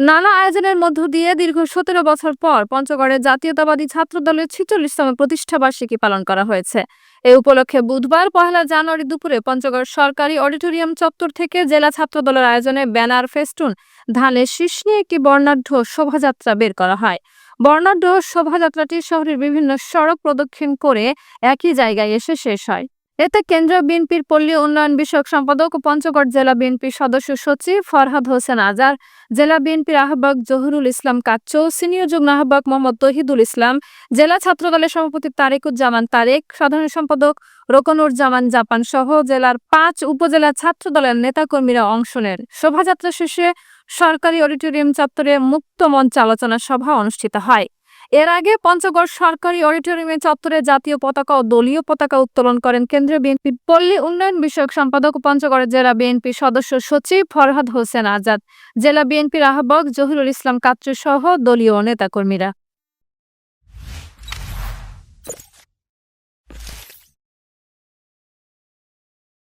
নানা আয়োজনের মধ্য দিয়ে দীর্ঘ ১৭ বছর পর পঞ্চগড়ে জাতীয়তাবাদী ছাত্রদলের ৪৬তম প্রতিষ্ঠাবার্ষিকী পালন করা হয়েছে। এ উপলক্ষে বুধবার ১ জানুয়ারি দুপুরে পঞ্চগড় সরকারি অডিটোরিয়াম চত্বর থেকে জেলা ছাত্রদলের আয়োজনে ব্যানার, ফেস্টুন, ধানের শীষ নিয়ে একটি বর্ণাঢ্য শোভাযাত্রা বের করা হয়। বর্ণাঢ্য শোভাযাত্রাটি শহরের বিভিন্ন সড়ক প্রদক্ষিণ করে একই জায়গায় এসে শেষ হয়। এতে কেন্দ্রীয় বিএনপির পল্লী উন্নয়ন বিষয়ক সম্পাদক ও পঞ্চগড় জেলা বিএনপির সদস্য সচিব ফরহাদ হোসেন আজার, জেলা বিএনপির আহ্বায়ক জহুরুল ইসলাম কাচ্চু, সিনিয়র যুগ্ম আহ্বায়ক মোহাম্মদ তৌহিদুল ইসলাম, জেলা ছাত্রদলের সভাপতি তারেকুজ্জামান তারেক, সাধারণ সম্পাদক রোকনুজ্জামান জাপান সহ জেলার ৫ উপজেলা ছাত্রদলের নেতাকর্মীরা অংশ নেন। শোভাযাত্রা শেষে সরকারি অডিটোরিয়াম চত্বরে মুক্ত মঞ্চ আলোচনা সভা অনুষ্ঠিত হয়। এর আগে পঞ্চগড় সরকারি অডিটোরিয়ামে চত্বরে জাতীয় পতাকা ও দলীয় পতাকা উত্তোলন করেন কেন্দ্রীয় বিএনপির পল্লী উন্নয়ন বিষয়ক সম্পাদক ও পঞ্চগড়ের জেলা বিএনপির সদস্য সচিব ফরহাদ হোসেন আজাদ, জেলা বিএনপির আহ্বায়ক জহুরুল ইসলাম কাচ্চু সহ দলীয় নেতাকর্মীরা।